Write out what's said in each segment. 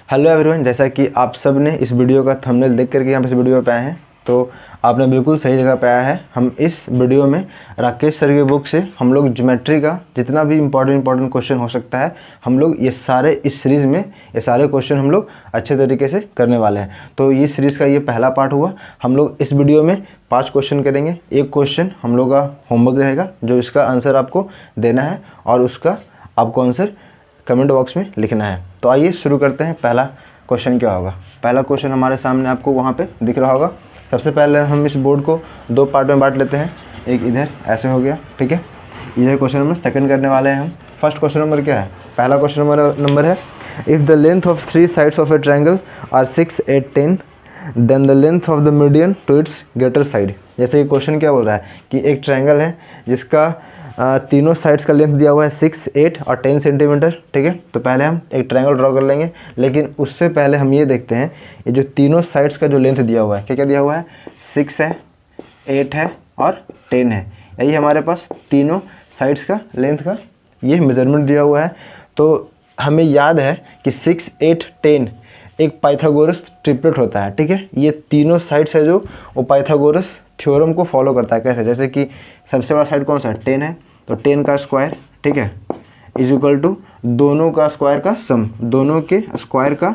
Hello everyone, जैसा कि आप सब ने इस वीडियो का थंबनेल देख करके यहाँ पे इस वीडियो पे आए हैं, तो आपने बिल्कुल सही जगह पे आया है। हम इस वीडियो में राकेश सर की बुक से हम लोग ज्योमेट्री का जितना भी इंपॉर्टेंट क्वेश्चन हो सकता है, हम लोग ये सारे इस सीरीज़ में ये सारे क्वेश्चन हम लोग अच्छे तरीके से करने वाले हैं। तो ये सीरीज़ का ये पहला पार्ट हुआ। हम लोग इस वीडियो में 5 क्वेश्चन करेंगे। एक क्वेश्चन हम लोग का होमवर्क रहेगा, जो इसका आंसर आपको देना है और उसका आपको आंसर कमेंट बॉक्स में लिखना है। तो आइए शुरू करते हैं। पहला क्वेश्चन क्या होगा? पहला क्वेश्चन हमारे सामने आपको वहाँ पे दिख रहा होगा। सबसे पहले हम इस बोर्ड को 2 पार्ट में बांट लेते हैं। एक इधर ऐसे हो गया, ठीक है। इधर क्वेश्चन नंबर सेकंड करने वाले हैं हम। फर्स्ट क्वेश्चन नंबर क्या है? पहला क्वेश्चन नंबर है, if the length of 3 sides of a triangle are 6, 8, 10 then the length of the median to its greater side. जैसे कि क्वेश्चन क्या बोल रहा है कि एक ट्रायंगल है जिसका तीनों साइड्स का लेंथ दिया हुआ है 6, 8 और 10 सेंटीमीटर, ठीक है। तो पहले हम एक ट्रायंगल ड्रॉ कर लेंगे, लेकिन उससे पहले हम ये देखते हैं ये जो तीनों साइड्स का जो लेंथ दिया हुआ है, क्या क्या दिया हुआ है? 6 है, 8 है और 10 है। यही हमारे पास तीनों साइड्स का लेंथ का ये मेजरमेंट दिया हुआ है। तो हमें याद है कि 6, 8, 10 एक पाइथागोरस ट्रिपलेट होता है, ठीक है। ये तीनों साइड्स है जो वो पाइथागोरस थ्योरम को फॉलो करता है। कैसे? जैसे कि सबसे बड़ा साइड कौन सा है? 10 है, तो 10 का स्क्वायर, ठीक है, इज इक्वल टू दोनों का स्क्वायर का सम, दोनों के स्क्वायर का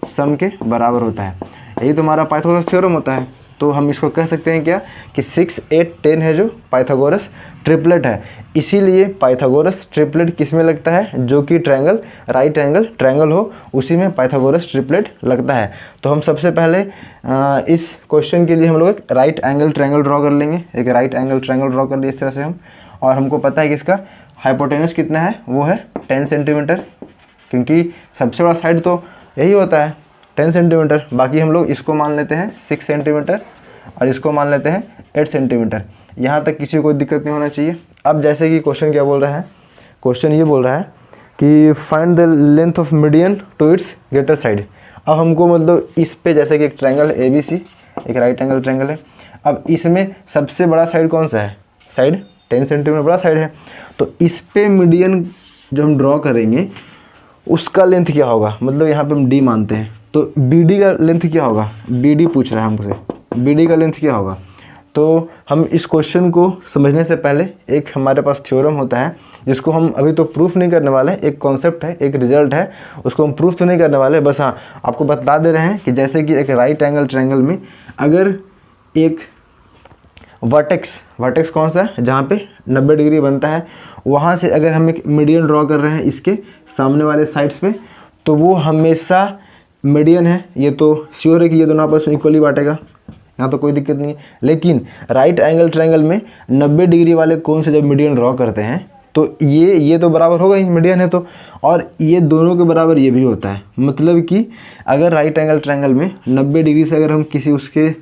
सम के बराबर होता है। यही तो हमारा पाइथागोरस थ्योरम होता है। तो हम इसको कह सकते हैं क्या कि 6, 8, 10 है जो पाइथागोरस ट्रिपलेट है। इसीलिए पाइथागोरस ट्रिपलेट किस में लगता है? जो कि ट्रायंगल, राइट एंगल ट्रायंगल हो, उसी में पाइथागोरस ट्रिपलेट लगता है। तो हम सबसे पहले इस क्वेश्चन के लिए हम लोग एक राइट एंगल ट्रायंगल ड्रॉ कर लेंगे। एक राइट एंगल ट्रायंगल ड्रॉ कर लिए इस तरह से हम, और हमको पता है कि इसका हाइपोटेनस कितना है, वो है 10 सेंटीमीटर, क्योंकि सबसे बड़ा साइड तो यही होता है 10 सेंटीमीटर। बाकी हम लोग इसको मान लेते हैं 6 सेंटीमीटर और इसको मान लेते हैं 8 सेंटीमीटर। यहाँ तक किसी को कोई दिक्कत नहीं होना चाहिए। अब जैसे कि क्वेश्चन क्या बोल रहा है? क्वेश्चन ये बोल रहा है कि find the length of median to its greater side. अब हमको मतलब इस पे जैसे कि एक ट्रायंगल है ABC, एक राइट एंगल ट्रायंगल है। अब इसमें सबसे बड़ा साइड कौन सा है? साइड 10 सेंटीमीटर बड़ा साइड है। तो इस पे मीडियन जो हम ड्रॉ करेंगे उसका लेंथ क्या होगा? मतलब यहाँ पे हम D मानते हैं, तो BD का लेंथ क्या होगा? BD पूछ रहा है हमसे, BD का लेंथ क्या होगा? तो हम इस क्वेश्चन को समझने से पहले एक हमारे पास थ्योरम होता है जिसको हम अभी तो प्रूफ नहीं करने वाले हैं। एक कॉन्सेप्ट है, एक रिजल्ट है, उसको हम प्रूफ तो नहीं करने वाले, बस हाँ आपको बता दे रहे हैं कि जैसे कि एक राइट एंगल ट्रायंगल में अगर एक वर्टेक्स कौन सा है जहाँ पे 90 डिग्री बनता है, वहाँ से अगर हम एक मीडियन ड्रॉ कर रहे हैं इसके सामने वाले साइड्स पे, तो वो हमेशा मीडियन है। ये तो श्योर है कि ये दोनों आपस में इक्वली बांटेगा, यहाँ तो कोई दिक्कत नहीं है। लेकिन राइट एंगल ट्रायंगल में 90 डिग्री वाले कोण से जब मीडियन ड्रॉ करते हैं तो ये तो बराबर होगा ही, मीडियन है तो, और ये दोनों के बराबर ये भी होता है। मतलब कि अगर राइट एंगल ट्रायंगल में 90 डिग्री से अगर हम किसी उसके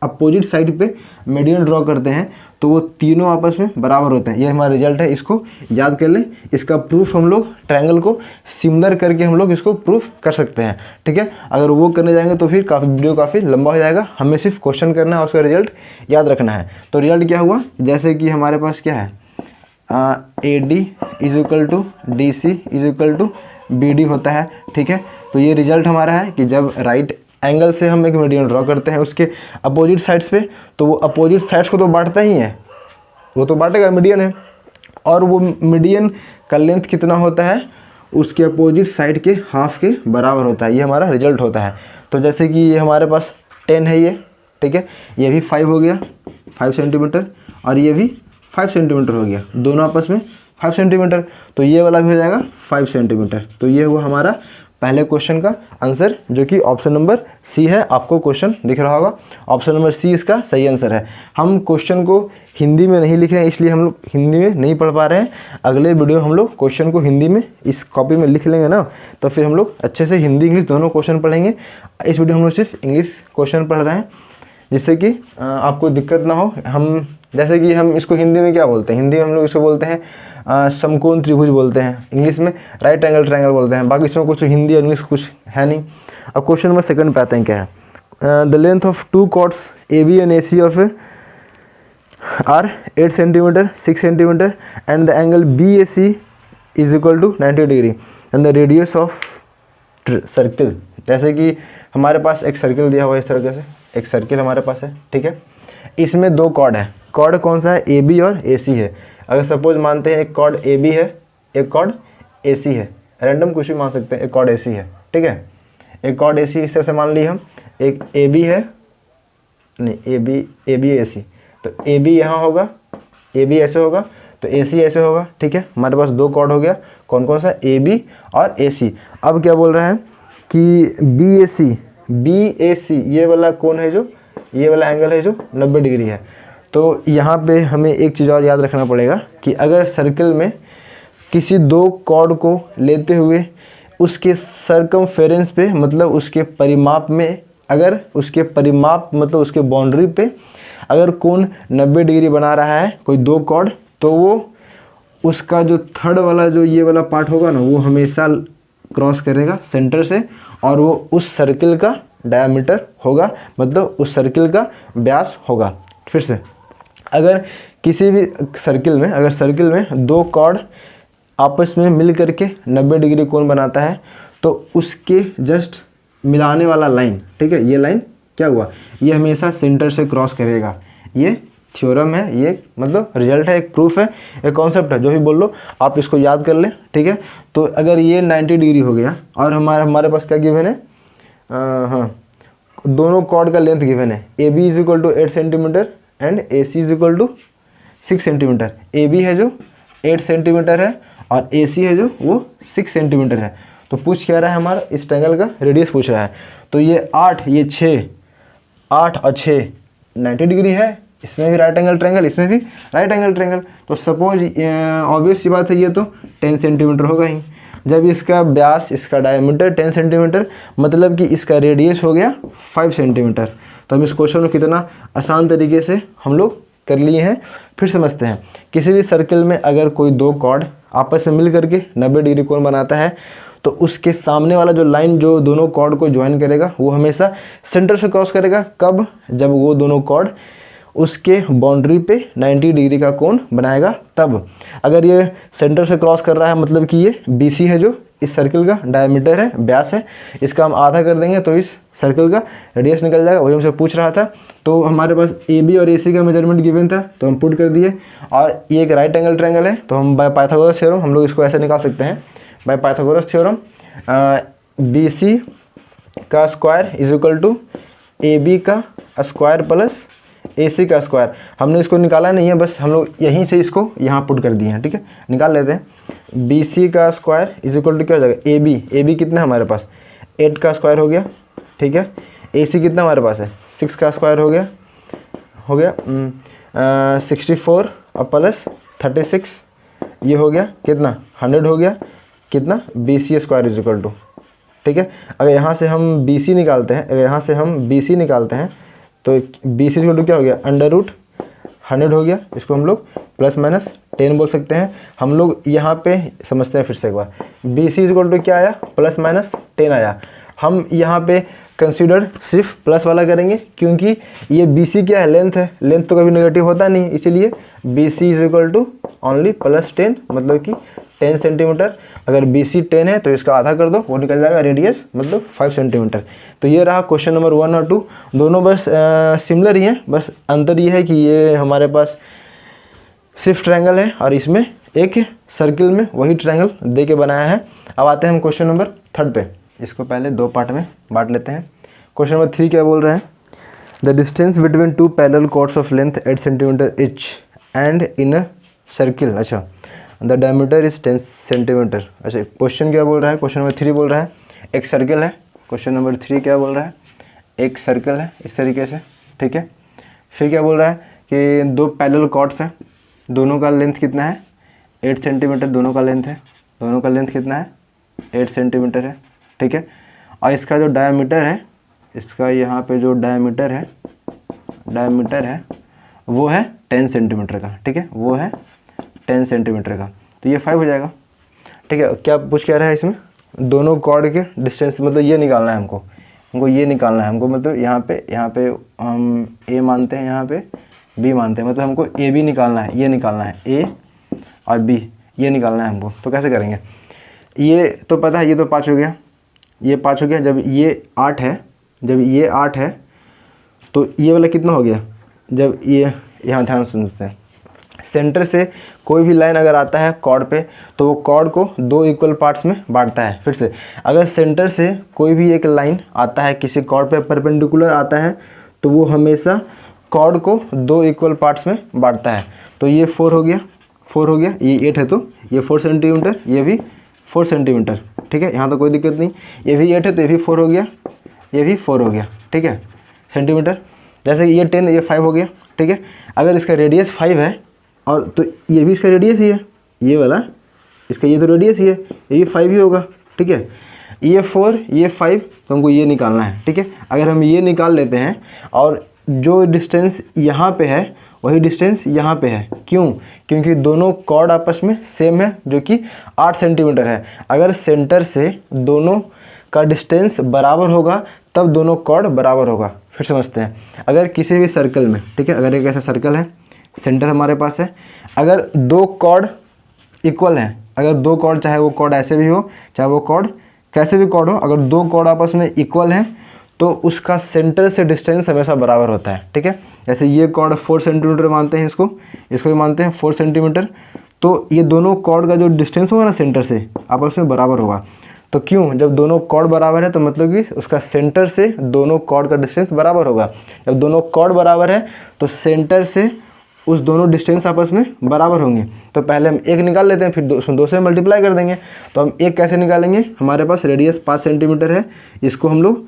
अपोजिट साइड पे मीडियन ड्रॉ करते हैं तो वो तीनों आपस में बराबर होते हैं। ये हमारा रिजल्ट है, इसको याद कर लें। इसका प्रूफ हम लोग ट्रायंगल को सिमिलर करके हम लोग इसको प्रूफ कर सकते हैं, ठीक है। अगर वो करने जाएंगे तो फिर वीडियो काफ़ी लंबा हो जाएगा। हमें सिर्फ क्वेश्चन करना है और उसका रिजल्ट याद रखना है। तो रिजल्ट क्या हुआ? जैसे कि हमारे पास क्या है, AD is equal to DC is equal to BD होता है, ठीक है। तो ये रिजल्ट हमारा है कि जब राइट एंगल से हम एक मीडियन ड्रॉ करते हैं उसके अपोजिट साइड्स पे, तो वो अपोजिट साइड्स को तो बांटता ही है, वो तो बांटेगा, मीडियन है। और वो मीडियन का लेंथ कितना होता है? उसके अपोजिट साइड के हाफ के बराबर होता है। ये हमारा रिजल्ट होता है। तो जैसे कि ये हमारे पास 10 है ये, ठीक है, ये भी 5 हो गया, 5 सेंटीमीटर, और ये भी 5 सेंटीमीटर हो गया, दोनों आपस में 5 सेंटीमीटर। तो ये वाला भी हो जाएगा 5 सेंटीमीटर। तो ये हुआ हमारा पहले क्वेश्चन का आंसर, जो कि ऑप्शन नंबर C है। आपको क्वेश्चन दिख रहा होगा, ऑप्शन नंबर C इसका सही आंसर है। हम क्वेश्चन को हिंदी में नहीं लिख रहे हैं, इसलिए हम लोग हिंदी में नहीं पढ़ पा रहे हैं। अगले वीडियो हम लोग क्वेश्चन को हिंदी में इस कॉपी में लिख लेंगे ना, तो फिर हम लोग अच्छे से हिंदी इंग्लिश दोनों क्वेश्चन पढ़ेंगे। इस वीडियो में हम लोग सिर्फ इंग्लिश क्वेश्चन पढ़ रहे हैं, जिससे कि आपको दिक्कत ना हो। हम जैसे कि हम इसको हिंदी में क्या बोलते हैं? हिंदी में हम लोग इसको बोलते हैं समकोण त्रिभुज बोलते हैं, इंग्लिश में राइट एंगल ट्रायंगल बोलते हैं। बाकी इसमें कुछ हिंदी और इंग्लिश कुछ है नहीं। अब क्वेश्चन नंबर सेकंड पे आते हैं, क्या है? The length of 2 chords AB and AC of are 8 centimetre, 6 centimetre and the angle BAC is equal to 90 degree and the radius of circle, जैसे कि हमारे पास एक सर्किल दिया हुआ है इस तरीके से, एक सर्किल हमारे पास है, ठीक है। इसमें दो कॉर्ड है, कॉर्ड कौन सा है, ए बी और ए सी है। अगर सपोज मानते हैं एक कॉर्ड ए बी है, एक कॉर्ड ए सी है, रैंडम कुछ भी मान सकते हैं, एक कॉर्ड ए सी है, ठीक है। एक कॉर्ड ए सी इस तरह से मान लिए हम, एक ए बी है, नहीं ए बी ए सी, तो ए बी यहाँ होगा, ए बी ऐसे होगा, तो ए सी ऐसे होगा, ठीक है। हमारे पास दो कॉर्ड हो गया, कौन कौन सा, ए बी और ए सी। अब क्या बोल रहा है कि बी ए सी ये वाला कौन है, जो ये वाला एंगल है जो 90 डिग्री है। तो यहाँ पे हमें एक चीज़ और याद रखना पड़ेगा कि अगर सर्किल में किसी दो कॉर्ड को लेते हुए उसके सर्कमफेरेंस पे, मतलब उसके परिमाप में, अगर उसके परिमाप मतलब उसके बाउंड्री पे अगर कोण 90 डिग्री बना रहा है कोई दो कॉर्ड, तो वो उसका जो थर्ड वाला जो ये वाला पार्ट होगा ना, वो हमेशा क्रॉस करेगा सेंटर से, और वो उस सर्किल का डायमीटर होगा, मतलब उस सर्किल का व्यास होगा। फिर से, अगर किसी भी सर्किल में, अगर सर्किल में दो कॉर्ड आपस में मिल करके 90 डिग्री कोण बनाता है, तो उसके जस्ट मिलाने वाला लाइन, ठीक है, ये लाइन क्या हुआ, ये हमेशा सेंटर से क्रॉस करेगा। ये थ्योरम है, ये मतलब रिजल्ट है, एक प्रूफ है, एक कॉन्सेप्ट है, जो भी बोल लो आप इसको याद कर लें, ठीक है। तो अगर ये 90 डिग्री हो गया और हमारे पास क्या गिवन है, हाँ, दोनों कॉर्ड का लेंथ गिवन है, A B is equal to 8 centimetre and A C is equal to 6 centimetre. A B है जो 8 सेंटीमीटर है और ए सी है जो वो 6 सेंटीमीटर है। तो पूछ क्या रहा है, हमारा इस ट्रायंगल का रेडियस पूछ रहा है। तो ये 8, ये 6, 8 और 6 90 डिग्री है, इसमें भी राइट एंगल ट्रायंगल, इसमें भी राइट एंगल ट्रायंगल। तो सपोज ऑब्वियस सी बात है, ये तो 10 सेंटीमीटर होगा ही। जब इसका व्यास, इसका डायमीटर 10 सेंटीमीटर, मतलब कि इसका रेडियस हो गया 5 सेंटीमीटर। तो हम इस क्वेश्चन को कितना आसान तरीके से हम लोग कर लिए हैं। फिर समझते हैं, किसी भी सर्किल में अगर कोई दो कॉर्ड आपस में मिल करके 90 डिग्री कोण बनाता है, तो उसके सामने वाला जो लाइन जो दोनों कॉर्ड को ज्वाइन करेगा, वो हमेशा सेंटर से क्रॉस करेगा। कब, जब वो दोनों कॉर्ड उसके बाउंड्री पे 90 डिग्री का कोण बनाएगा तब। अगर ये सेंटर से क्रॉस कर रहा है, मतलब कि ये BC है जो इस सर्किल का डायमीटर है, व्यास है, इसका हम आधा कर देंगे तो इस सर्किल का रेडियस निकल जाएगा। वही हमसे पूछ रहा था। तो हमारे पास AB और AC का मेजरमेंट गिवन था, तो हम पुट कर दिए। और ये एक राइट एंगल ट्रायंगल है, तो हम बाय पाइथागोरस थ्योरम हम लोग इसको ऐसे निकाल सकते हैं, बाय पाइथागोरस थ्योरम BC का square is equal to AB का स्क्वायर प्लस AC का स्क्वायर। हमने इसको निकाला नहीं है, बस हम लोग यहीं से इसको यहाँ पुट कर दिए हैं, ठीक है। निकाल लेते हैं। BC का स्क्वायर इज इक्वल टू क्या हो जाएगा, AB कितना है हमारे पास, 8 का स्क्वायर हो गया, ठीक है। AC कितना हमारे पास है, 6 का स्क्वायर हो गया 64 और प्लस 36, ये हो गया कितना, 100 हो गया, कितना, BC square is equal to, ठीक है। अगर यहाँ से हम BC निकालते हैं, अगर यहाँ से हम BC निकालते हैं, तो BC इक्वल टू क्या हो गया, √100 हो गया। इसको हम लोग प्लस माइनस 10 बोल सकते हैं। हम लोग यहाँ पे समझते हैं फिर से एक बार, BC इक्वल टू क्या आया, प्लस माइनस 10 आया। हम यहाँ पे कंसीडर सिर्फ प्लस वाला करेंगे, क्योंकि ये BC क्या है, लेंथ है, लेंथ तो कभी नेगेटिव होता नहीं, इसीलिए BC is equal to only plus 10, मतलब कि 10 सेंटीमीटर। अगर BC 10 है तो इसका आधा कर दो, वो निकल जाएगा रेडियस, मतलब 5 सेंटीमीटर। तो ये रहा क्वेश्चन नंबर 1 और 2, दोनों बस सिमिलर ही हैं, बस अंतर ये है कि ये हमारे पास सिर्फ ट्रायंगल है और इसमें एक सर्किल में वही ट्रायंगल दे के बनाया है। अब आते हैं हम क्वेश्चन नंबर 3 पे। इसको पहले दो पार्ट में बांट लेते हैं। क्वेश्चन नंबर 3 क्या बोल रहा है, the distance between two parallel chords of length 8 centimetre each and in a circle, अच्छा द डायमीटर इज 10 सेंटीमीटर। अच्छा, क्वेश्चन क्या बोल रहा है, क्वेश्चन नंबर 3 बोल रहा है एक सर्किल है। क्वेश्चन नंबर 3 क्या बोल रहा है, एक सर्किल है इस तरीके से, ठीक है। फिर क्या बोल रहा है कि दो पैरेलल कॉर्ड्स हैं, दोनों का लेंथ कितना है, 8 सेंटीमीटर दोनों का लेंथ है। दोनों का लेंथ कितना है, 8 सेंटीमीटर है, ठीक है। और इसका जो डायमीटर है, इसका यहाँ पे जो डायमीटर है वो है 10 सेंटीमीटर का, ठीक है, वो है 10 सेंटीमीटर का। तो ये 5 हो जाएगा, ठीक है। क्या पूछ क्या रहा है इसमें, दोनों कॉर्ड के डिस्टेंस, मतलब ये निकालना है हमको ये निकालना है हमको, मतलब यहाँ पे हम A मानते हैं, यहाँ पे B मानते हैं, मतलब हमको AB निकालना है, ये निकालना है A और B, ये निकालना है हमको। तो कैसे करेंगे, ये तो पता है, ये तो 5 हो गया, ये 5 हो गया। जब ये 8 है, जब ये 8 है तो ये वाला कितना हो गया, जब ये यहाँ ध्यान सुनते हैं, सेंटर से कोई भी लाइन अगर आता है कॉर्ड पे तो वो कॉर्ड को 2 इक्वल पार्ट्स में बांटता है। फिर से अगर सेंटर से कोई भी एक लाइन आता है किसी कॉर्ड पे परपेंडिकुलर आता है तो वो हमेशा कॉर्ड को 2 इक्वल पार्ट्स में बांटता है। तो ये 4 हो गया, 4 हो गया, ये 8 है तो ये 4 सेंटीमीटर, ये भी 4 सेंटीमीटर, ठीक है, यहाँ तो कोई दिक्कत नहीं। ये भी 8 है तो ये भी 4 हो गया, ये भी 4 हो गया, ठीक है, सेंटीमीटर। जैसे ये 10, ये 5 हो गया, ठीक है। अगर इसका रेडियस 5 है और तो ये भी इसका रेडियस ही है, ये वाला इसका ये तो रेडियस ही है, ये 5 ही होगा, ठीक है। ये 4, ये 5, तो हमको ये निकालना है, ठीक है। अगर हम ये निकाल लेते हैं और जो डिस्टेंस यहाँ पे है वही डिस्टेंस यहाँ पे है, क्यों? क्योंकि दोनों कॉर्ड आपस में सेम है जो कि 8 सेंटीमीटर है। अगर सेंटर से दोनों का डिस्टेंस बराबर होगा तब दोनों कॉर्ड बराबर होगा। फिर समझते हैं, अगर किसी भी सर्कल में, ठीक है, अगर एक ऐसा सर्कल है, सेंटर हमारे पास है, अगर 2 कॉर्ड इक्वल हैं, अगर 2 कॉर्ड, चाहे वो कॉर्ड ऐसे भी हो चाहे वो कॉर्ड कैसे भी कॉर्ड हो, अगर 2 कॉर्ड आपस में इक्वल हैं तो उसका सेंटर से डिस्टेंस हमेशा बराबर होता है, ठीक है। जैसे ये कॉर्ड 4 सेंटीमीटर मानते हैं, इसको भी मानते हैं 4 सेंटीमीटर, तो ये दोनों कॉर्ड का जो डिस्टेंस होगा ना सेंटर से आपस में बराबर होगा। तो क्यों? जब दोनों कॉर्ड बराबर है तो मतलब कि उसका सेंटर से दोनों कॉर्ड का डिस्टेंस बराबर होगा। जब दोनों कॉर्ड बराबर है तो सेंटर से उस दोनों डिस्टेंस आपस में बराबर होंगे। तो पहले हम 1 निकाल लेते हैं, फिर 2 से मल्टीप्लाई कर देंगे। तो हम 1 कैसे निकालेंगे? हमारे पास रेडियस 5 सेंटीमीटर है, इसको हम लोग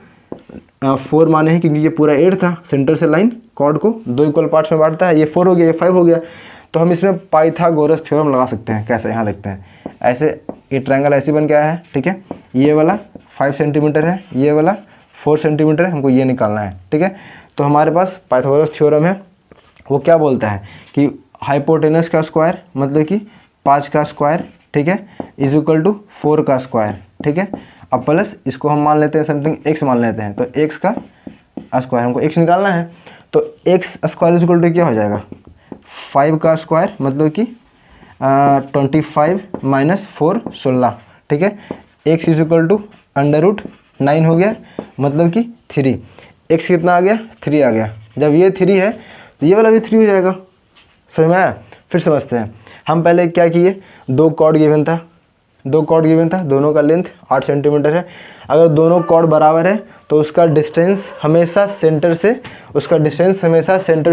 4 माने हैं क्योंकि ये पूरा 8 था। सेंटर से लाइन कॉर्ड को 2 इक्वल पार्ट्स में बांटता है। ये 4 हो गया, ये 5 हो गया। तो हम इसमें पाइथागोरस थ्योरम लगा सकते हैं। कैसे? यहाँ देखते हैं। ऐसे ये ट्रायंगल ऐसे बन गया है, ठीक है। ये वाला 5 सेंटीमीटर है, ये वाला 4 सेंटीमीटर है, हमको ये निकालना है, ठीक है। तो हमारे पास पाइथागोरस थ्योरम है, वो क्या बोलता है कि हाइपोटेनस का स्क्वायर मतलब कि 5 का स्क्वायर, ठीक है, इज इक्वल टू 4 का स्क्वायर, ठीक है। अब प्लस इसको हम मान लेते हैं समथिंग x मान लेते हैं, तो x का स्क्वायर, हमको x निकालना है। तो x square is equal to क्या हो जाएगा? 5 का स्क्वायर मतलब कि 25 माइनस 4 16, ठीक है। x इज इक्वल टू √9 हो गया मतलब कि 3। x कितना आ गया? 3 आ गया। जब ये 3 है तो ये वाला भी 3 हो जाएगा। समझ में आया? फिर समझते हैं। हम पहले क्या किए, 2 कॉर्ड गिवन था, 2 कॉर्ड गिवन था, दोनों का लेंथ 8 सेंटीमीटर है। अगर दोनों कॉर्ड बराबर है तो उसका डिस्टेंस हमेशा सेंटर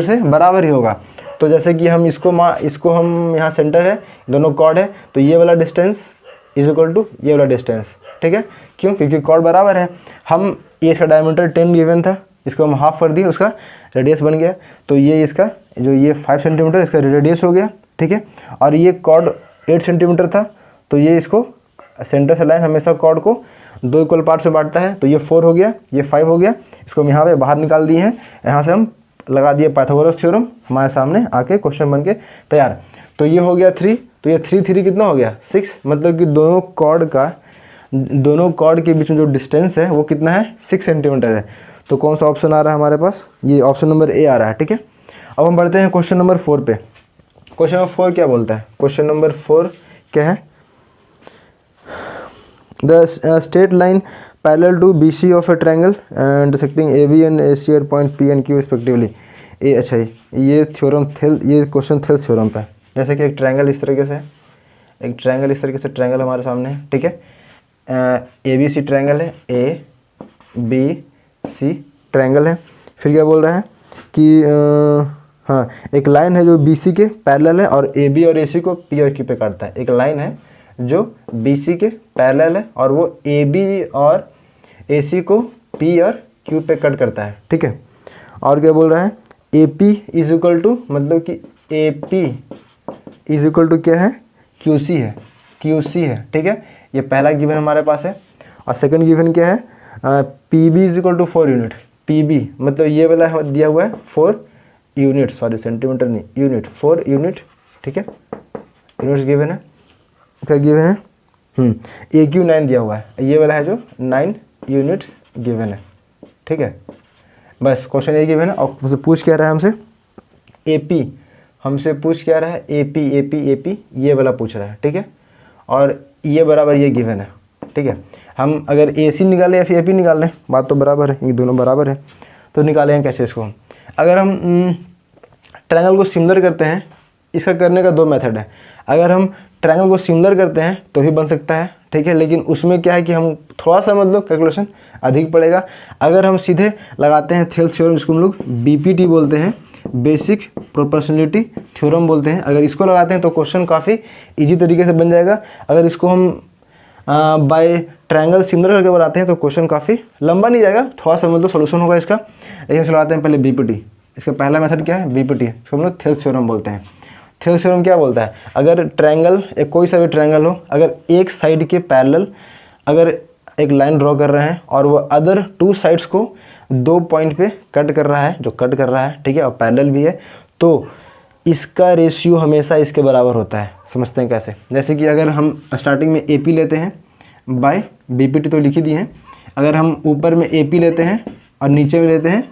से बराबर ही होगा। तो जैसे कि हम इसको हम यहाँ सेंटर है, दोनों कॉर्ड है, तो ये वाला डिस्टेंस इज इक्वल टू ये वाला डिस्टेंस, ठीक है। क्यों? क्योंकि कॉर्ड बराबर है। हम ये इसका डायमीटर 10 गिवन था, इसको हम हाफ कर दिए, उसका रेडियस बन गया। तो ये इसका जो ये 5 सेंटीमीटर इसका रेडियस हो गया, ठीक है। और ये कॉर्ड 8 सेंटीमीटर था, तो ये इसको सेंटर से लाइन हमेशा कॉर्ड को 2 इक्वल पार्ट्स में बांटता है। तो ये 4 हो गया, ये 5 हो गया। इसको हम यहाँ पे बाहर निकाल दिए हैं, यहाँ से हम लगा दिए पाइथागोरस थ्योरम, हमारे सामने आके क्वेश्चन बन के तैयार। तो ये हो गया 3, तो ये 3 कितना हो गया? 6, मतलब कि दोनों कॉर्ड के बीच में जो डिस्टेंस है वो कितना है? 6 सेंटीमीटर है। तो कौन सा ऑप्शन आ रहा है हमारे पास? ये ऑप्शन नंबर ए आ रहा है, ठीक है। अब हम बढ़ते हैं क्वेश्चन नंबर 4 पे। क्वेश्चन नंबर 4 क्या बोलता है? क्वेश्चन नंबर 4 क्या है? The straight line parallel to BC of a triangle intersecting AB and AC at point P and Q respectively. अच्छा, ये क्वेश्चन थेल्स थ्योरम पे। जैसे कि एक ट्रायंगल इस तरीके से, ट्रायंगल हमारे सामने है, ठीक है। ABC ट्रायंगल है, ABC ट्रायंगल है। फिर क्या बोल रहा है कि हाँ, एक लाइन है जो BC के पैरेलल है और AB और AC को P और Q पे काटता है। एक लाइन है जो BC के पैरेलल है और वो AB और AC को P और Q पे कट करता है, ठीक है। और क्या बोल रहा है? AP इज इक्वल टू, मतलब कि AP इज इक्वल टू क्या है? QC है, ठीक है। ये पहला गिवन हमारे पास है। और सेकंड गिवन क्या है? PB is equal to 4 unit. PB मतलब ये वाला दिया हुआ है 4 यूनिट, सॉरी सेंटीमीटर नहीं, यूनिट, 4 यूनिट, ठीक है। यूनिट्स गिवन है। क्या गिवन है? AQ 9 दिया हुआ है, ये वाला है जो 9 यूनिट्स गिवन है, ठीक है। बस क्वेश्चन ये गिवन है। और मुझसे पूछ क्या रहा है हमसे? AP हमसे पूछ क्या रहा है? AP ये वाला पूछ रहा है, ठीक है। और ये बराबर ये गिवन है, ठीक है। हम अगर AC निकालें या फिर AP निकालें, बात तो बराबर है, ये दोनों बराबर है। तो निकालेंगे कैसे इसको हम? अगर हम ट्रायंगल को सिमिलर करते हैं, इसका करने का 2 मेथड है। अगर हम ट्रायंगल को सिमिलर करते हैं तो भी बन सकता है, ठीक है, लेकिन उसमें क्या है कि हम थोड़ा सा मतलब कैलकुलेशन अधिक पड़ेगा। अगर हम सीधे लगाते हैं थेल्स थ्योरम, जिसको हम लोग BPT बोलते हैं, बेसिक प्रोपोर्शनलिटी थ्योरम बोलते हैं, अगर इसको लगाते हैं तो क्वेश्चन काफ़ी ईजी तरीके से बन जाएगा। अगर इसको हम बाय ट्रायंगल सिमिलर करके बनाते हैं तो क्वेश्चन काफ़ी लंबा नहीं जाएगा, थोड़ा सा मतलब सोल्यूशन होगा इसका। लेकिन चलाते हैं पहले BPT। इसका पहला मेथड क्या है? BPT, इसको हम लोग थेल्स थ्योरम बोलते हैं। थेल्स थ्योरम क्या बोलता है? अगर ट्रायंगल, एक कोई सा भी ट्रायंगल हो, अगर एक साइड के पैरेलल अगर एक लाइन ड्रॉ कर रहे हैं और वो अदर 2 साइड्स को 2 पॉइंट पे कट कर रहा है, जो कट कर रहा है, ठीक है, और पैरेलल भी है, तो इसका रेशियो हमेशा इसके बराबर होता है। समझते हैं कैसे? जैसे कि अगर हम स्टार्टिंग में AP लेते हैं बाय BPT तो लिख ही दिए हैं। अगर हम ऊपर में AP लेते हैं और नीचे में लेते हैं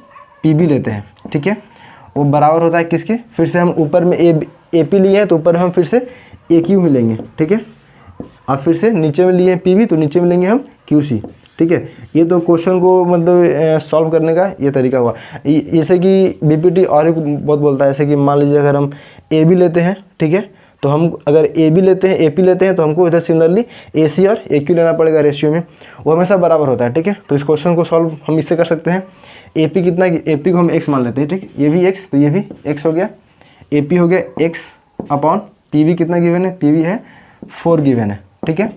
PB लेते हैं, ठीक है, वो बराबर होता है किसके? फिर से हम ऊपर में AP लिए हैं तो ऊपर हम फिर से AQ मिलेंगे, ठीक है, और फिर से नीचे में लिए हैं PB तो नीचे में लेंगे हम QC, ठीक है। ये तो क्वेश्चन को मतलब सॉल्व करने का ये तरीका हुआ। जैसे कि BPT और भी बहुत बोलता है, जैसे कि मान लीजिए अगर हम AB लेते हैं, ठीक है, तो हम अगर AB लेते हैं, AP लेते हैं, तो हमको इधर सिमिलरली AC और AQ लेना पड़ेगा रेशियो में, वो हमेशा बराबर होता है, ठीक है। तो इस क्वेश्चन को सॉल्व हम इससे कर सकते हैं। AP कितना? AP को हम x मान लेते हैं, ठीक, ये भी x तो ये भी x हो गया, AP हो गया x अपॉन PB कितना गिवन है? PB है 4 गिवन है, ठीक है।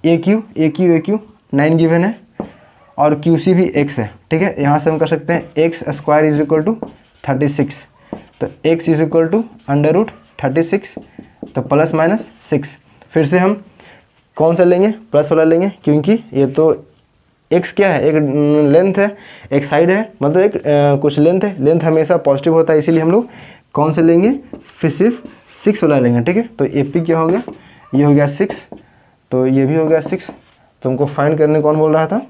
AQ 9 गिवन है और QC भी x है, ठीक है। यहाँ से हम कर सकते हैं x square is equal to 36, तो x is equal to under root 36, तो प्लस माइनस 6। फिर से हम कौन सा लेंगे? प्लस वाला लेंगे, क्योंकि ये तो x क्या है? एक लेंथ है, एक साइड है, मतलब एक कुछ लेंथ है, लेंथ हमेशा पॉजिटिव होता है, इसीलिए हम लोग कौन से लेंगे? फिर सिर्फ 6 वाला लेंगे, ठीक है। तो AP क्या हो गया? ये हो गया 6, तो ये भी हो गया 6। तो हमको फाइंड करने कौन बोल रहा था?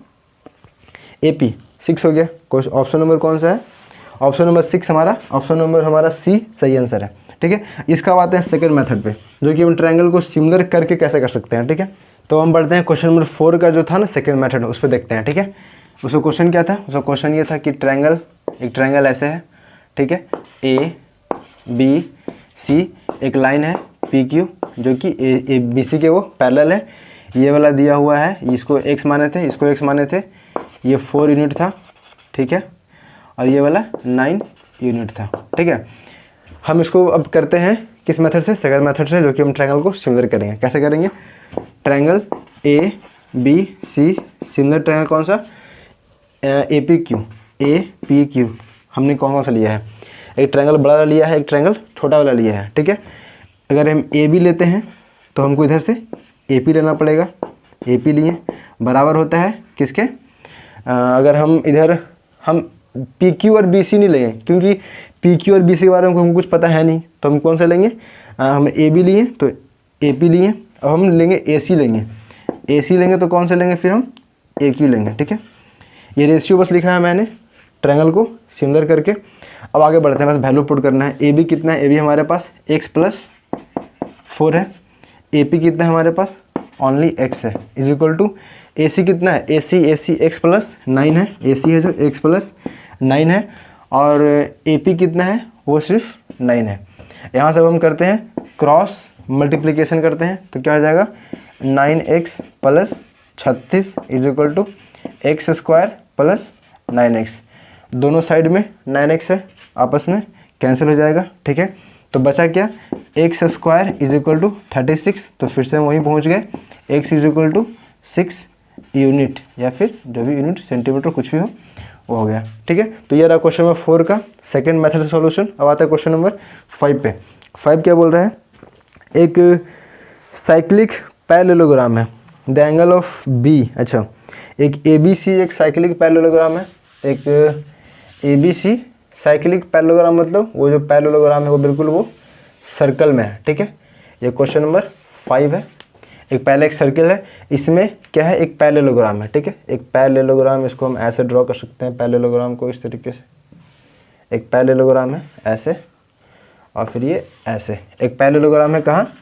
AP 6 हो गया। ऑप्शन नंबर कौन सा है? ऑप्शन नंबर 6 हमारा, ऑप्शन नंबर हमारा C सही आंसर है, ठीक है। इसका बात है सेकंड मेथड पे, जो कि हम ट्रायंगल को सिमिलर करके कैसे कर सकते हैं, ठीक है। तो हम बढ़ते हैं क्वेश्चन नंबर 4 का जो था ना सेकंड मेथड, उस पर देखते हैं, ठीक है। उसका क्वेश्चन क्या था? उसका क्वेश्चन ये था कि ट्रायंगल, एक ट्रायंगल ऐसे है, ठीक है, ABC, एक लाइन है PQ जो कि ABC के वो पैरेलल है। ये वाला दिया हुआ है, इसको x माने थे, इसको x माने थे, ये 4 यूनिट था, ठीक है, और ये वाला 9 यूनिट था, ठीक है। हम इसको अब करते हैं किस मेथड से? सेकंड मेथड से, जो कि हम ट्रायंगल को सिमिलर करेंगे। कैसे करेंगे? ट्रायंगल ABC सिमिलर ट्रायंगल कौन सा? APQ हमने कौन सा लिया है? एक ट्रायंगल बड़ा वाला लिया है, एक ट्रायंगल छोटा वाला लिया है, ठीक है। अगर हम AB लेते हैं तो हमको इधर से AP लेना पड़ेगा, AP लिए बराबर होता है किसके? अगर हम इधर हम PQ और BC नहीं लेंगे, क्योंकि PQ और BC के बारे में हमको कुछ पता है नहीं, तो हम कौन सा लेंगे? हम AB लिए तो AP लिए, अब हम लेंगे AC लेंगे, AC लेंगे तो कौन सा लेंगे? फिर हम AQ लेंगे, ठीक है। ये रेशियो बस लिखा है मैंने ट्रायंगल को सिमिलर करके। अब आगे बढ़ते हैं, बस वैल्यू पुट करना है। AB कितना है? AB हमारे पास x प्लस 4 है। AP कितना है हमारे पास? ओनली x है, इज इक्वल टू AC कितना है? AC x प्लस 9 है, AC है जो x प्लस 9 है, और AP कितना है? वो सिर्फ 9 है। यहाँ से हम करते हैं क्रॉस मल्टीप्लिकेशन करते हैं, तो क्या हो जाएगा? 9x plus 36 is equal to x square plus 9x। दोनों साइड में 9x है, आपस में कैंसिल हो जाएगा, ठीक है। तो बचा क्या? x square is equal to 36, तो फिर से हम वहीं पहुँच गए, x is equal to 6 unit, या फिर जो भी यूनिट सेंटीमीटर कुछ भी हो वो हो गया, ठीक है। तो ये रहा क्वेश्चन नंबर 4 का सेकंड मेथड से सॉल्यूशन। अब आता है क्वेश्चन नंबर 5 पे। 5 क्या बोल रहा है? एक साइक्लिक पैरेललोग्राम है, द एंगल ऑफ B, अच्छा एक ABC एक साइक्लिक पैरेललोग्राम है, एक ABC साइक्लिक पैरेललोग्राम मतलब वो जो पैरेललोग्राम है वो बिल्कुल वो सर्कल में है, ठीक है। ये क्वेश्चन नंबर 5 है। एक पहले एक सर्कल है, इसमें क्या है? एक पैरेललोग्राम है, ठीक है। एक पैरेललोग्राम, इसको हम ऐसे ड्रॉ कर सकते हैं पैरेललोग्राम को इस तरीके से। एक पैरेललोग्राम है ऐसे, और फिर ये ऐसे। एक पैरेललोग्राम है कहाँ?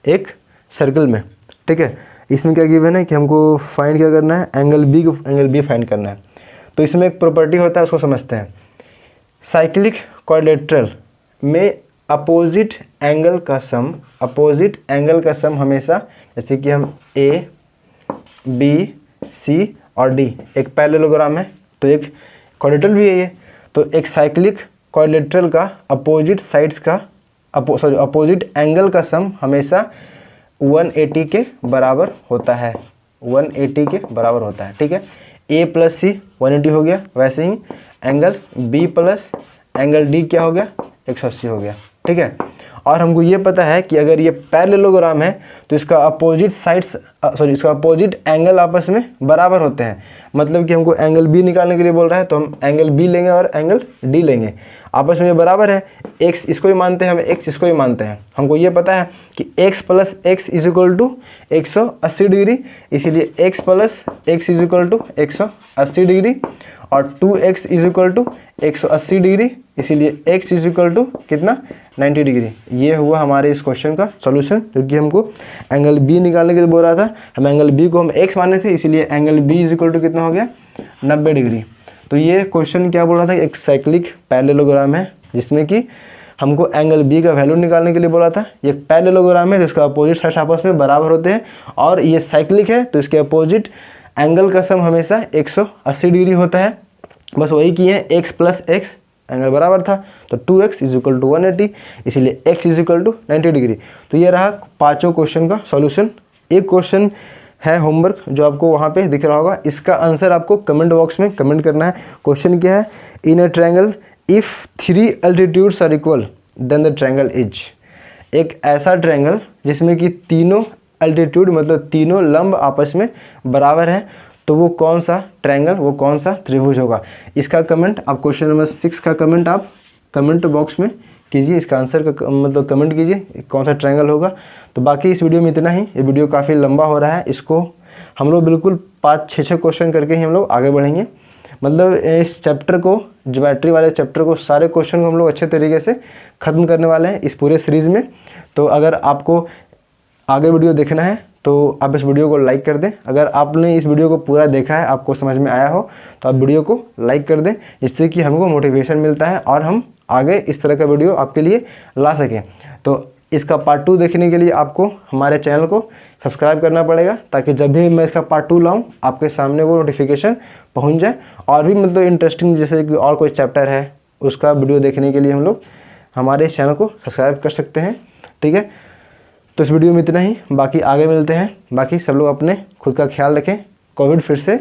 एक सर्कल में, ठीक है। इसमें क्या गिवन है कि हमको फाइंड क्या करना है, एंगल बी फाइंड करना है। तो इसमें एक प्रॉपर्टी होता है, उसको समझते हैं। साइक्लिक क्वाड्रिलेटरल में अपोजिट एंगल का सम हमेशा, जैसे कि हम ए बी सी और डी एक पैरेललोग्राम है, तो एक क्वाड्रिलेटरल भी है ये। तो एक साइक्लिक क्वाड्रिलेटरल का अपोजिट साइड्स का अपोजिट एंगल का सम हमेशा 180 के बराबर होता है, 180 के बराबर होता है। ठीक है, ए प्लस सी 180 हो गया, वैसे ही angle B plus angle D क्या हो गया, 180 हो गया। ठीक है, और हमको ये पता है कि अगर ये पैरेललोग्राम है तो इसका अपोजिट साइड्स इसका अपोजिट एंगल आपस में बराबर होते हैं। मतलब कि हमको एंगल बी निकालने के लिए बोल रहा है, तो हम एंगल बी लेंगे और एंगल डी लेंगे, आपस में ये बराबर है। एक्स इसको ही मानते हैं, हम एक्स इसको ही मानते हैं। हमको ये पता है कि x plus x is equal to 180 degree, इसीलिए x plus x is equal to 180 degree, और 2x is equal to 180 degree, इसीलिए x इज इक्वल टू कितना, 90 डिग्री। ये हुआ हमारे इस क्वेश्चन का सॉल्यूशन, क्योंकि हमको एंगल बी निकालने के लिए बोल रहा था। हम एंगल बी को हम x माने थे, इसीलिए angle B is equal to कितना हो गया, 90 डिग्री। तो ये क्वेश्चन क्या बोल रहा था, एक साइक्लिक पैरेललोग्राम है जिसमें कि हमको एंगल बी का वैल्यू निकालने के लिए बोला था। ये पैरेललोग्राम है जिसका अपोजिट साइड्स आपस में बराबर होते हैं, और ये साइक्लिक है तो इसके अपोजिट एंगल का सम हमेशा 180 डिग्री होता है। बस वही किए हैं, x प्लस एक्स एंगल बराबर था, तो 2x इज इक्वल टू 180, इसीलिए x is equal to 90 degree. तो ये रहा पांचों क्वेश्चन का सॉल्यूशन। एक क्वेश्चन है होमवर्क जो आपको वहाँ पे दिख रहा होगा, इसका आंसर आपको कमेंट बॉक्स में कमेंट करना है। क्वेश्चन क्या है, in a triangle if 3 altitudes are equal then the triangle is. एक ऐसा ट्रायंगल जिसमें कि तीनों एल्टीट्यूड मतलब तीनों लंब आपस में बराबर है, तो वो कौन सा ट्रायंगल, वो कौन सा त्रिभुज होगा। इसका कमेंट आप क्वेश्चन नंबर 6 का कमेंट आप कमेंट बॉक्स में कीजिए, इसका आंसर का मतलब कमेंट कीजिए कौन सा ट्रायंगल होगा। तो बाकी इस वीडियो में इतना ही। ये वीडियो काफ़ी लंबा हो रहा है, इसको हम लोग बिल्कुल 5-6 क्वेश्चन करके ही हम लोग आगे बढ़ेंगे। मतलब इस चैप्टर को, ज्योमेट्री वाले चैप्टर को, सारे क्वेश्चन को हम लोग अच्छे तरीके से ख़त्म करने वाले हैं इस पूरे सीरीज़ में। तो अगर आपको आगे वीडियो देखना है तो आप इस वीडियो को लाइक कर दें। अगर आपने इस वीडियो को पूरा देखा है, आपको समझ में आया हो, तो आप वीडियो को लाइक कर दें, जिससे कि हमको मोटिवेशन मिलता है और हम आगे इस तरह का वीडियो आपके लिए ला सकें। तो इसका पार्ट 2 देखने के लिए आपको हमारे चैनल को सब्सक्राइब करना पड़ेगा, ताकि जब भी मैं इसका पार्ट 2 लाऊं आपके सामने वो नोटिफिकेशन पहुंच जाए। और भी मतलब इंटरेस्टिंग जैसे कि और कोई चैप्टर है उसका वीडियो देखने के लिए हम लोग हमारे चैनल को सब्सक्राइब कर सकते हैं। ठीक है, तो इस वीडियो में इतना ही, बाकी आगे मिलते हैं। बाकी सब लोग अपने खुद का ख्याल रखें। कोविड फिर से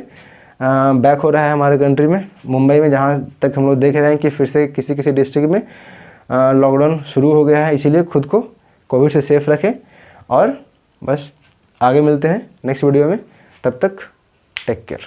बैक हो रहा है हमारे कंट्री में, मुंबई में जहाँ तक हम लोग देख रहे हैं कि फिर से किसी किसी डिस्ट्रिक्ट में लॉकडाउन शुरू हो गया है। इसीलिए खुद को कोविड से सेफ रखें, और बस आगे मिलते हैं नेक्स्ट वीडियो में। तब तक टेक केयर।